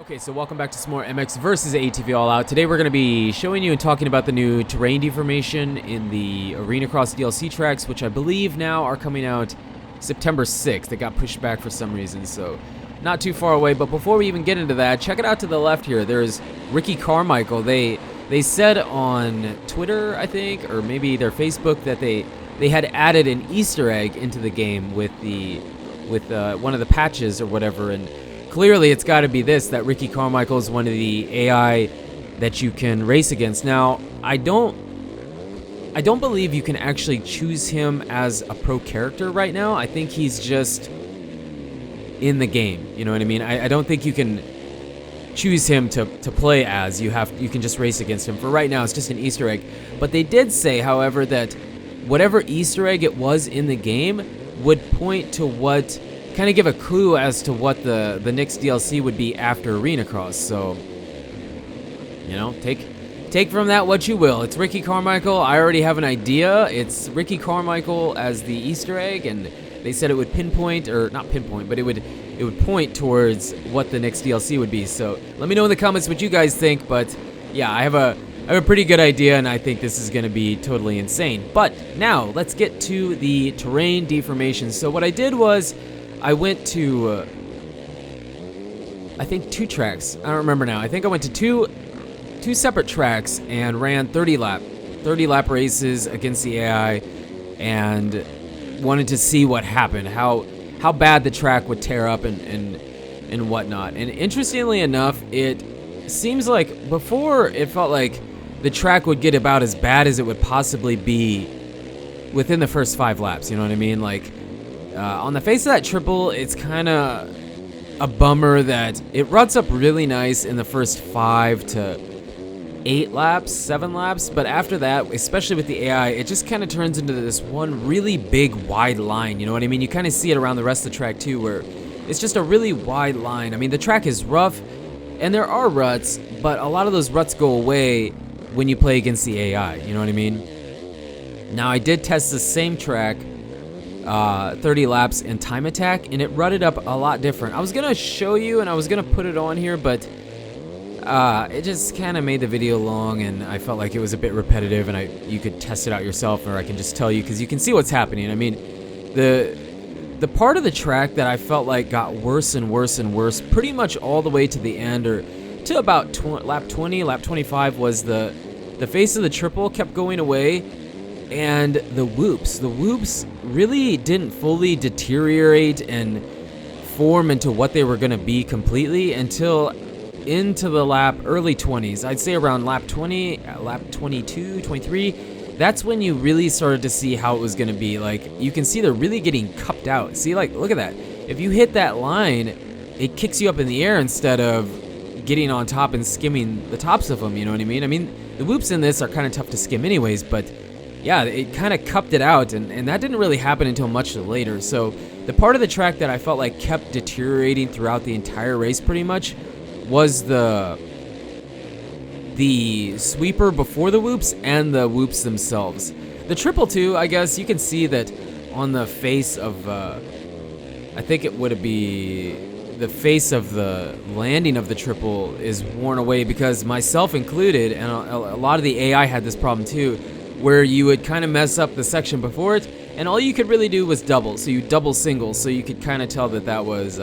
Okay, so welcome back to some more MX versus ATV All Out. Today we're going to be showing you and talking about the new terrain deformation in the Arena Cross DLC tracks, which I believe now are coming out September 6th. It got pushed back for some reason, so not too far away. But before we even get into that, check it out to the left here. There's Ricky Carmichael. They said on Twitter, I think, or maybe their Facebook, that they had added an Easter egg into the game with one of the patches or whatever, and clearly it's got to be this, that Ricky Carmichael is one of the AI that you can race against. Now, I don't believe you can actually choose him as a pro character right now. I think he's just in the game, you know what I mean? I don't think you can choose him to play as. You can just race against him. For right now, it's just an Easter egg. But they did say, however, that whatever Easter egg it was in the game would point to what, kind of give a clue as to what the next DLC would be after Arena Cross. So, you know, take from that what you will. It's Ricky Carmichael. I already have an idea. It's Ricky Carmichael as the Easter egg, and they said it would pinpoint, or not pinpoint, but it would point towards what the next DLC would be. So let me know in the comments what you guys think. But yeah, I have a pretty good idea, and I think this is going to be totally insane. But now let's get to the terrain deformation. So what I did was, I went to, I think 2 tracks. I don't remember now. I think I went to two separate tracks and ran 30 lap races against the AI, and wanted to see what happened, how bad the track would tear up and whatnot. And interestingly enough, it seems like before it felt like the track would get about as bad as it would possibly be within the first 5 laps. You know what I mean? Like, on the face of that triple, it's kind of a bummer that it ruts up really nice in the first 5 to 8 laps, 7 laps, but after that, especially with the AI, it just kind of turns into this one really big wide line, you know what I mean? You kind of see it around the rest of the track too, where it's just a really wide line. I mean, the track is rough, and there are ruts, but a lot of those ruts go away when you play against the AI, you know what I mean? Now, I did test the same track 30 laps in time attack, and it rutted up a lot different. I was gonna show you and I was gonna put it on here, but it just kind of made the video long, and I felt like it was a bit repetitive, and you could test it out yourself, or I can just tell you because you can see what's happening. I mean, the part of the track that I felt like got worse and worse and worse pretty much all the way to the end, or to about lap 20, lap 25, was the face of the triple kept going away. And the whoops really didn't fully deteriorate and form into what they were going to be completely until into the early 20s. I'd say around lap 20, lap 22, 23. That's when you really started to see how it was going to be. Like, you can see they're really getting cupped out. See, like, look at that. If you hit that line, it kicks you up in the air instead of getting on top and skimming the tops of them, you know what I mean? I mean, the whoops in this are kind of tough to skim anyways, but yeah, it kind of cupped it out, and that didn't really happen until much later. So the part of the track that I felt like kept deteriorating throughout the entire race pretty much was the sweeper before the whoops and the whoops themselves. The triple too, I guess you can see that on the face of, I think it would be the face of the landing of the triple is worn away, because myself included, and a lot of the AI had this problem too, where you would kind of mess up the section before it, and all you could really do was double. So you double single, so you could kind of tell that was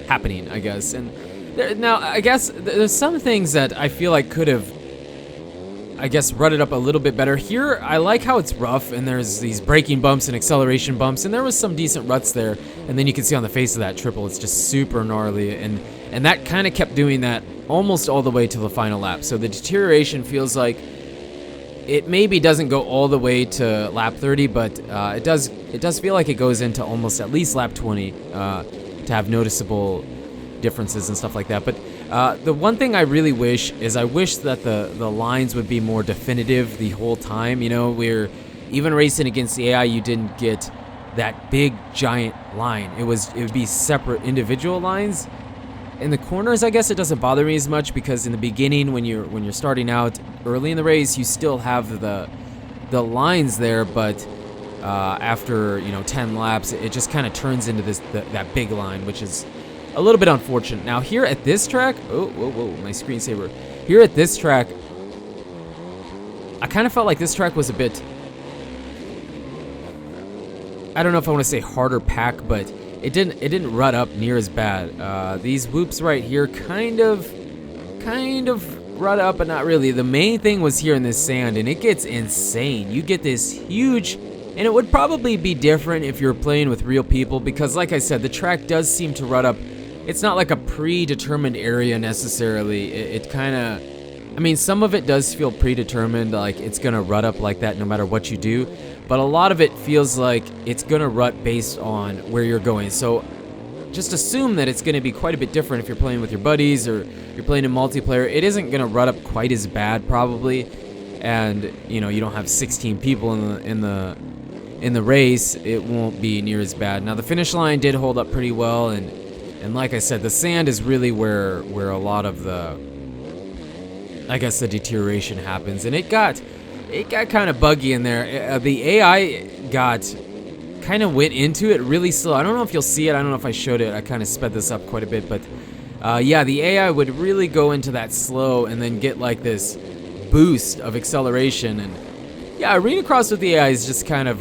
happening, I guess. And now, I guess there's some things that I feel like could have, I guess, rutted up a little bit better. Here, I like how it's rough, and there's these braking bumps and acceleration bumps, and there was some decent ruts there. And then you can see on the face of that triple, it's just super gnarly, and that kind of kept doing that almost all the way to the final lap. So the deterioration feels like it maybe doesn't go all the way to lap 30, but it does feel like it goes into almost at least lap 20 to have noticeable differences and stuff like that. But the one thing I really wish is, I wish that the lines would be more definitive the whole time. You know, we're even racing against the AI, you didn't get that big giant line. It would be separate individual lines. In the corners, I guess it doesn't bother me as much, because in the beginning, when you're starting out early in the race, you still have the lines there, but after 10 laps, it just kind of turns into that big line, which is a little bit unfortunate. Now here at this track, oh, whoa, my screensaver. Here at this track, I kind of felt like this track was a bit, I don't know if I want to say harder pack, but it didn't rut up near as bad. These whoops right here kind of rut up, but not really. The main thing was here in this sand, and it gets insane. You get this huge, and it would probably be different if you're playing with real people, because like I said, the track does seem to rut up. It's not like a predetermined area necessarily. It kind of, I mean, some of it does feel predetermined, like it's gonna rut up like that no matter what you do, but a lot of it feels like it's gonna rut based on where you're going. So just assume that it's going to be quite a bit different if you're playing with your buddies or you're playing in multiplayer. It isn't going to rut up quite as bad probably, and you know, you don't have 16 people in the race. It won't be near as bad. Now the finish line did hold up pretty well, and like I said, the sand is really where a lot of the, I guess, the deterioration happens, and it got kind of buggy in there. The AI kind of went into it really slow. I don't know if you'll see it. I don't know if I showed it. I kind of sped this up quite a bit, but yeah, the AI would really go into that slow and then get like this boost of acceleration. And yeah, arena cross with the AI is just kind of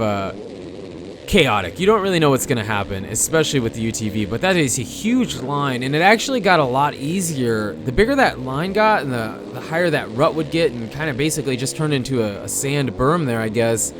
chaotic. You don't really know what's going to happen, especially with the UTV, but that is a huge line, and it actually got a lot easier. The bigger that line got and the higher that rut would get, and kind of basically just turned into a sand berm there, I guess.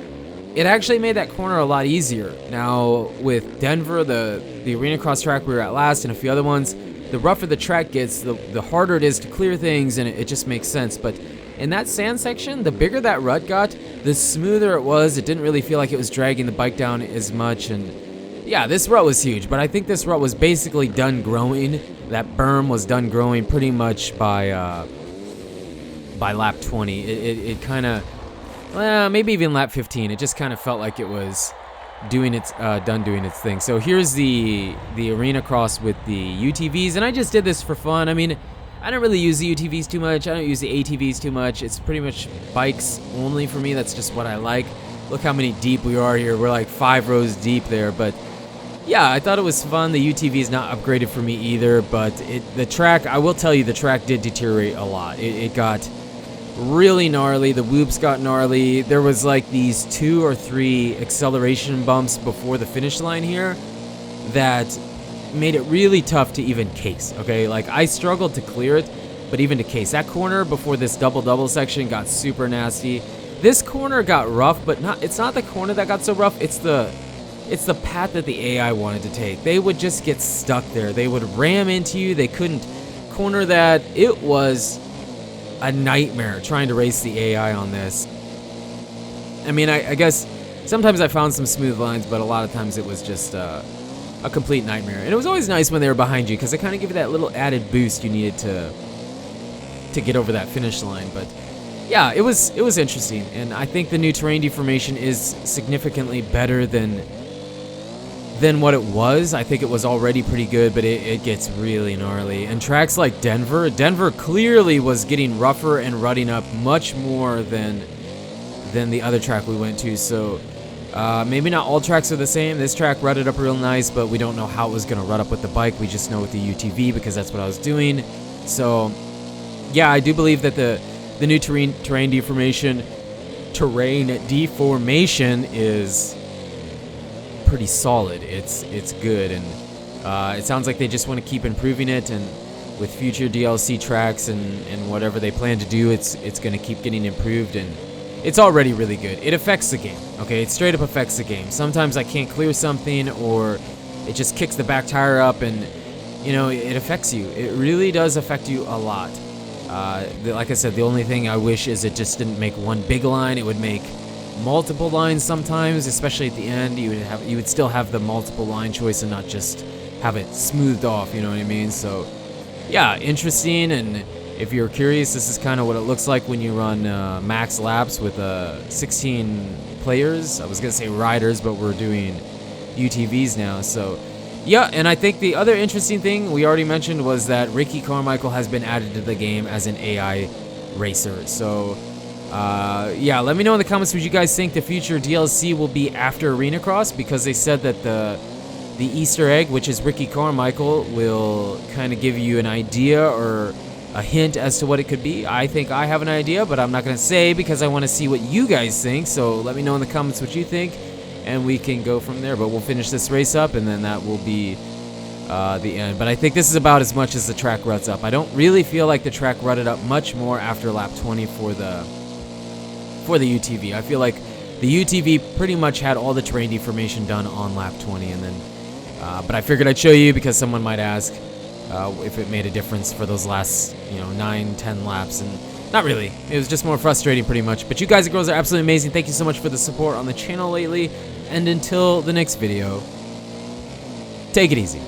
It actually made that corner a lot easier. Now, with Denver, the arena cross track we were at last, and a few other ones, the rougher the track gets, the harder it is to clear things, and it just makes sense. But in that sand section, the bigger that rut got, the smoother it was. It didn't really feel like it was dragging the bike down as much, and yeah, this rut was huge, but I think this rut was basically done growing. That berm was done growing pretty much by lap 20. It kind of, well, maybe even lap 15. It just kind of felt like it was doing its done doing its thing. So here's the arena cross with the UTVs, and I just did this for fun. I mean, I don't really use the UTVs too much. I don't use the ATVs too much. It's pretty much bikes only for me. That's just what I like. Look how many deep we are here. We're like 5 rows deep there, but yeah, I thought it was fun. The UTV is not upgraded for me either, but the track, I will tell you, the track did deteriorate a lot. It got really gnarly. The whoops got gnarly. There was like these 2 or 3 acceleration bumps before the finish line here that made it really tough to even case. Okay, like I struggled to clear it, but even to case that corner before this double section got super nasty. This corner got rough, but it's not the corner that got so rough. It's the path that the AI wanted to take. They would just get stuck there. They would ram into you. They couldn't corner that. It was a nightmare trying to race the AI on this. I mean, I guess sometimes I found some smooth lines, but a lot of times it was just a complete nightmare. And it was always nice when they were behind you, because it kind of gave you that little added boost you needed to get over that finish line. But yeah, it was interesting, and I think the new terrain deformation is significantly better than what it was. I think it was already pretty good, but it gets really gnarly. And tracks like Denver clearly was getting rougher and rutting up much more than the other track we went to. So maybe not all tracks are the same. This track rutted up real nice, but we don't know how it was going to rut up with the bike. We just know with the UTV, because that's what I was doing. So yeah, I do believe that the new terrain deformation is pretty solid. It's good, and it sounds like they just want to keep improving it, and with future DLC tracks and whatever they plan to do, it's going to keep getting improved, and it's already really good. It affects the game, okay? It straight up affects the game. Sometimes I can't clear something, or it just kicks the back tire up, and you know, it affects you. It really does affect you a lot. Like I said, the only thing I wish is it just didn't make one big line. It would make multiple lines sometimes, especially at the end. You would still have the multiple line choice and not just have it smoothed off, you know what I mean? So yeah, interesting. And if you're curious, this is kind of what it looks like when you run max laps with 16 players. I was gonna say riders, but we're doing UTVs now. So yeah, and I think the other interesting thing we already mentioned was that Ricky Carmichael has been added to the game as an AI racer. So yeah, let me know in the comments what you guys think the future DLC will be after Arena Cross, because they said that the The Easter egg, which is Ricky Carmichael, will kind of give you an idea or a hint as to what it could be. I think I have an idea, but I'm not going to say because I want to see what you guys think. So let me know in the comments what you think, and we can go from there. But we'll finish this race up, and then that will be the end. But I think this is about as much as the track ruts up. I don't really feel like the track rutted up much more after lap 20 for the UTV. I feel like the UTV pretty much had all the terrain deformation done on lap 20, and then but I figured I'd show you because someone might ask if it made a difference for those last 9-10 laps, and not really. It was just more frustrating pretty much. But you guys and girls are absolutely amazing. Thank you so much for the support on the channel lately, and until the next video, take it easy.